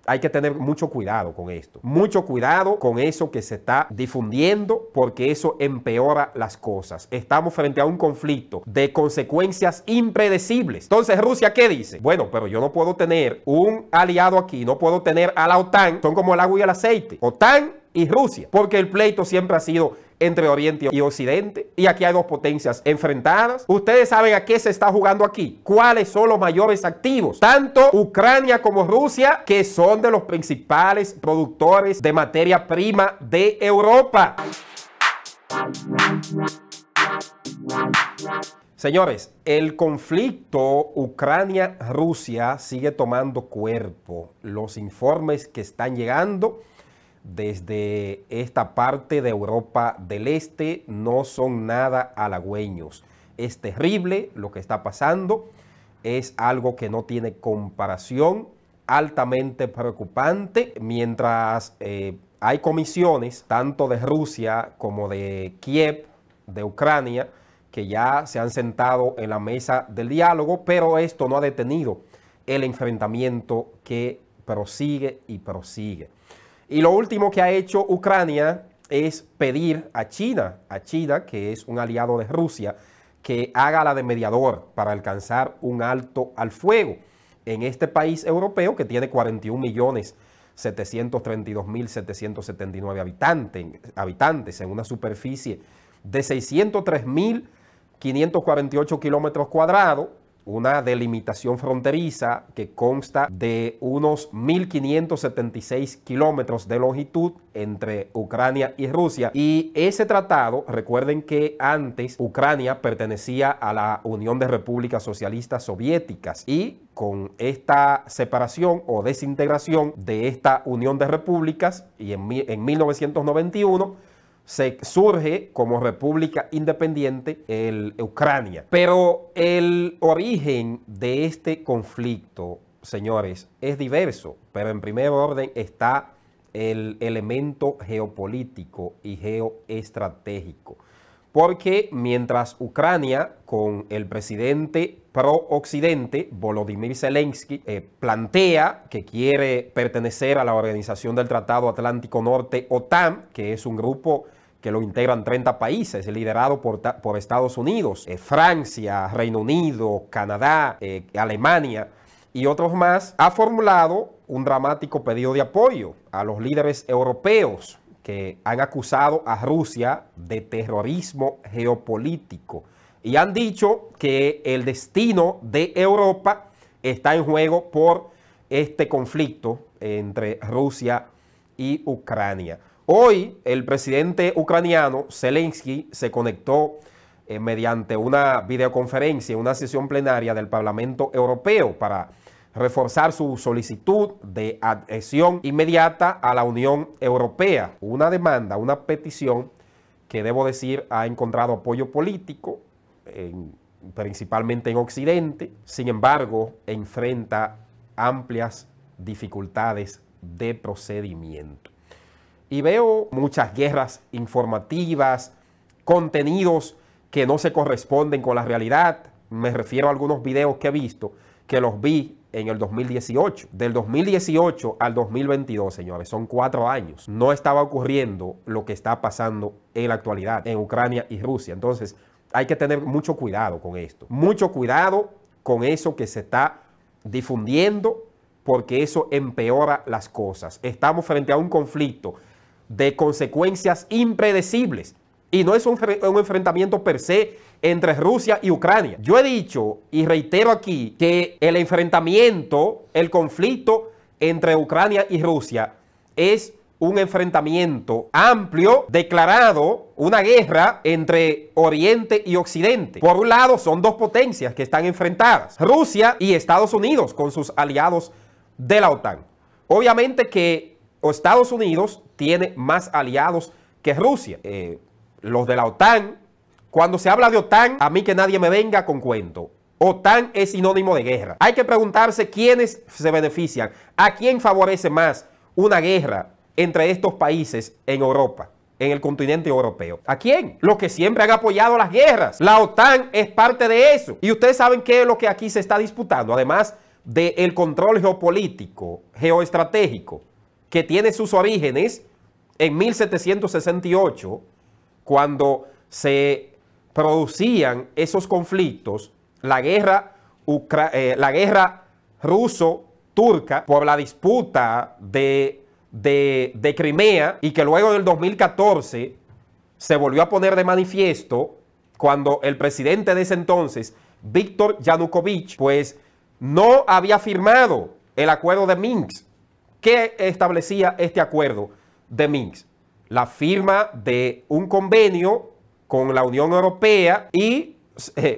hay que tener mucho cuidado con esto. Mucho cuidado con eso que se está difundiendo, porque eso empeora las cosas. Estamos frente a un conflicto de consecuencias impredecibles. Entonces, ¿Rusia qué dice? Bueno, pero yo no puedo tener un aliado aquí, no puedo tener a la OTAN. Son como el agua y el aceite. OTAN y Rusia, porque el pleito siempre ha sido entre Oriente y Occidente, y aquí hay dos potencias enfrentadas. Ustedes saben a qué se está jugando aquí, cuáles son los mayores activos, tanto Ucrania como Rusia, que son de los principales productores de materia prima de Europa. Señores, el conflicto Ucrania-Rusia sigue tomando cuerpo. Los informes que están llegando desde esta parte de Europa del Este no son nada halagüeños. Es terrible lo que está pasando, es algo que no tiene comparación, altamente preocupante. Mientras hay comisiones, tanto de Rusia como de Kiev, de Ucrania, que ya se han sentado en la mesa del diálogo, pero esto no ha detenido el enfrentamiento que prosigue y prosigue. Y lo último que ha hecho Ucrania es pedir a China, que es un aliado de Rusia, que haga la de mediador para alcanzar un alto al fuego en este país europeo que tiene 41.732.779 habitantes en una superficie de 603.548 kilómetros cuadrados, una delimitación fronteriza que consta de unos 1.576 kilómetros de longitud entre Ucrania y Rusia. Y ese tratado, recuerden que antes Ucrania pertenecía a la Unión de Repúblicas Socialistas Soviéticas, y con esta separación o desintegración de esta Unión de Repúblicas, y en 1991, se surge como república independiente el Ucrania. Pero el origen de este conflicto, señores, es diverso, pero en primer orden está el elemento geopolítico y geoestratégico. Porque mientras Ucrania, con el presidente pro-occidente, Volodymyr Zelensky, plantea que quiere pertenecer a la Organización del Tratado Atlántico Norte, OTAN, que es un grupo que lo integran 30 países, liderado por Estados Unidos, Francia, Reino Unido, Canadá, Alemania y otros más, ha formulado un dramático pedido de apoyo a los líderes europeos que han acusado a Rusia de terrorismo geopolítico y han dicho que el destino de Europa está en juego por este conflicto entre Rusia y Ucrania. Hoy el presidente ucraniano Zelensky se conectó mediante una videoconferencia, una sesión plenaria del Parlamento Europeo para reforzar su solicitud de adhesión inmediata a la Unión Europea. Una demanda, una petición que, debo decir, ha encontrado apoyo político, principalmente en Occidente. Sin embargo, enfrenta amplias dificultades de procedimiento. Y veo muchas guerras informativas, contenidos que no se corresponden con la realidad. Me refiero a algunos videos que he visto, que los vi en el 2018. Del 2018 al 2022, señores, son 4 años. No estaba ocurriendo lo que está pasando en la actualidad en Ucrania y Rusia. Entonces, hay que tener mucho cuidado con esto. Mucho cuidado con eso que se está difundiendo, porque eso empeora las cosas. Estamos frente a un conflicto de consecuencias impredecibles. Y no es un enfrentamiento per se entre Rusia y Ucrania. Yo he dicho y reitero aquí que el enfrentamiento, el conflicto entre Ucrania y Rusia es un enfrentamiento amplio, declarado, una guerra entre Oriente y Occidente. Por un lado, son dos potencias que están enfrentadas, Rusia y Estados Unidos, con sus aliados de la OTAN. Obviamente que Estados Unidos tiene más aliados que Rusia. Los de la OTAN, cuando se habla de OTAN, a mí que nadie me venga con cuento. OTAN es sinónimo de guerra. Hay que preguntarse quiénes se benefician, a quién favorece más una guerra entre estos países en Europa, en el continente europeo. ¿A quién? Los que siempre han apoyado las guerras. La OTAN es parte de eso. Y ustedes saben qué es lo que aquí se está disputando. Además del control geopolítico, geoestratégico, que tiene sus orígenes en 1768, cuando se producían esos conflictos, la guerra ruso-turca por la disputa de Crimea, y que luego en el 2014 se volvió a poner de manifiesto cuando el presidente de ese entonces, Víctor Yanukovych, pues no había firmado el acuerdo de Minsk. ¿Qué establecía este acuerdo de Minsk? La firma de un convenio con la Unión Europea, y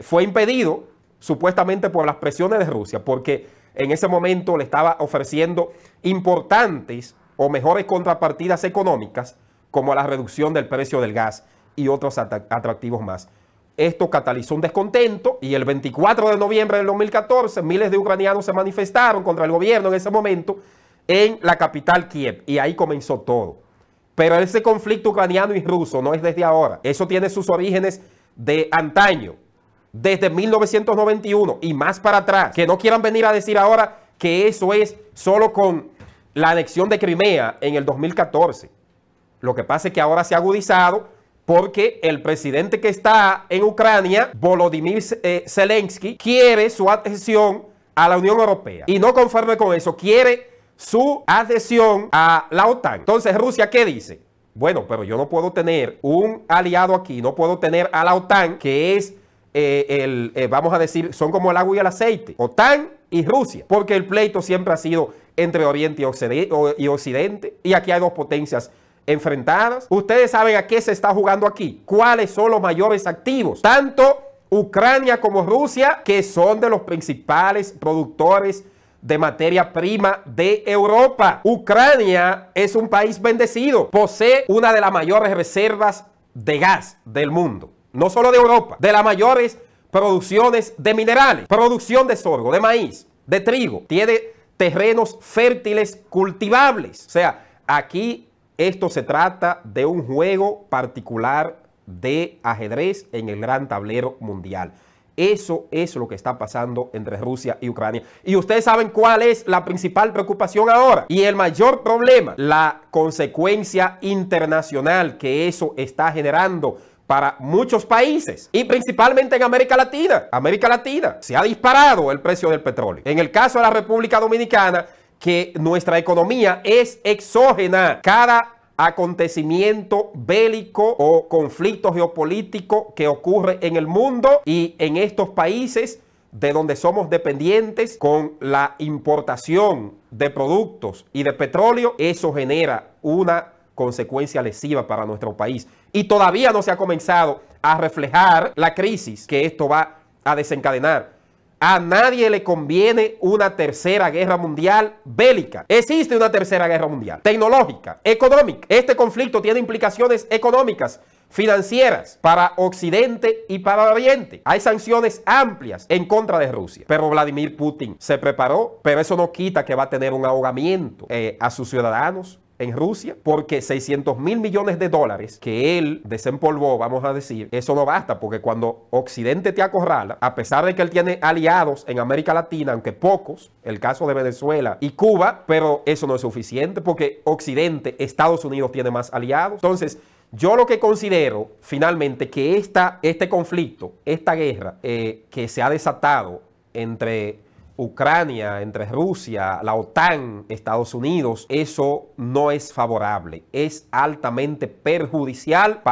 fue impedido supuestamente por las presiones de Rusia, porque en ese momento le estaba ofreciendo importantes o mejores contrapartidas económicas, como la reducción del precio del gas y otros atractivos más. Esto catalizó un descontento, y el 24 de noviembre del 2014 miles de ucranianos se manifestaron contra el gobierno en ese momento en la capital Kiev, y ahí comenzó todo. Pero ese conflicto ucraniano y ruso no es desde ahora. Eso tiene sus orígenes de antaño, desde 1991 y más para atrás. Que no quieran venir a decir ahora que eso es solo con la anexión de Crimea en el 2014. Lo que pasa es que ahora se ha agudizado porque el presidente que está en Ucrania, Volodymyr Zelensky, quiere su adhesión a la Unión Europea. Y no conforme con eso, quiere su adhesión a la OTAN. Entonces, Rusia, ¿qué dice? Bueno, pero yo no puedo tener un aliado aquí, no puedo tener a la OTAN, que es, vamos a decir, son como el agua y el aceite, OTAN y Rusia, porque el pleito siempre ha sido entre Oriente y Occidente, y aquí hay dos potencias enfrentadas. Ustedes saben a qué se está jugando aquí, cuáles son los mayores activos, tanto Ucrania como Rusia, que son de los principales productores de materia prima de Europa. Ucrania es un país bendecido, posee una de las mayores reservas de gas del mundo, no solo de Europa, de las mayores producciones de minerales, producción de sorgo, de maíz, de trigo, tiene terrenos fértiles cultivables. O sea, aquí esto se trata de un juego particular de ajedrez en el gran tablero mundial. Eso es lo que está pasando entre Rusia y Ucrania. Y ustedes saben cuál es la principal preocupación ahora y el mayor problema, la consecuencia internacional que eso está generando para muchos países, y principalmente en América Latina. América Latina se ha disparado el precio del petróleo. En el caso de la República Dominicana, que nuestra economía es exógena, cada acontecimiento bélico o conflicto geopolítico que ocurre en el mundo y en estos países de donde somos dependientes con la importación de productos y de petróleo, eso genera una consecuencia lesiva para nuestro país. Y todavía no se ha comenzado a reflejar la crisis que esto va a desencadenar. A nadie le conviene una tercera guerra mundial bélica. Existe una tercera guerra mundial, tecnológica, económica. Este conflicto tiene implicaciones económicas, financieras, para Occidente y para Oriente. Hay sanciones amplias en contra de Rusia. Pero Vladimir Putin se preparó, pero eso no quita que va a tener un ahogamiento a sus ciudadanos en Rusia, porque 600.000 millones de dólares que él desempolvó, vamos a decir, eso no basta, porque cuando Occidente te acorrala, a pesar de que él tiene aliados en América Latina, aunque pocos, el caso de Venezuela y Cuba, pero eso no es suficiente, porque Occidente, Estados Unidos tiene más aliados. Entonces, yo lo que considero finalmente que este conflicto, esta guerra que se ha desatado entre Ucrania, entre Rusia, la OTAN, Estados Unidos, eso no es favorable, es altamente perjudicial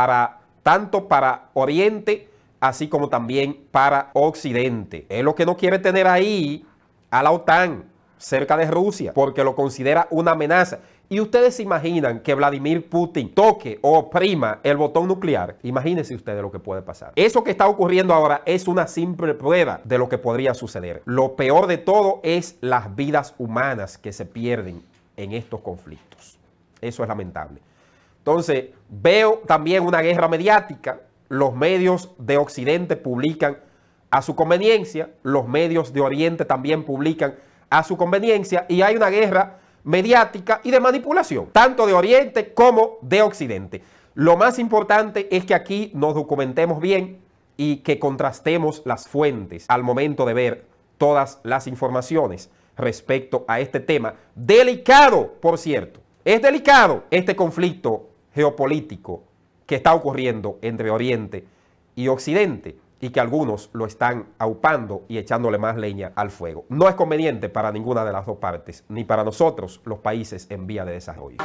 tanto para Oriente, así como también para Occidente. Es lo que no quiere tener ahí a la OTAN cerca de Rusia, porque lo considera una amenaza. Y ustedes se imaginan que Vladimir Putin toque o oprima el botón nuclear. Imagínense ustedes lo que puede pasar. Eso que está ocurriendo ahora es una simple prueba de lo que podría suceder. Lo peor de todo es las vidas humanas que se pierden en estos conflictos. Eso es lamentable. Entonces, veo también una guerra mediática. Los medios de Occidente publican a su conveniencia. Los medios de Oriente también publican a su conveniencia. Y hay una guerra mediática y de manipulación, tanto de Oriente como de Occidente. Lo más importante es que aquí nos documentemos bien y que contrastemos las fuentes al momento de ver todas las informaciones respecto a este tema. Delicado, por cierto. Es delicado este conflicto geopolítico que está ocurriendo entre Oriente y Occidente y que algunos lo están aupando y echándole más leña al fuego. No es conveniente para ninguna de las dos partes, ni para nosotros, los países en vía de desarrollo.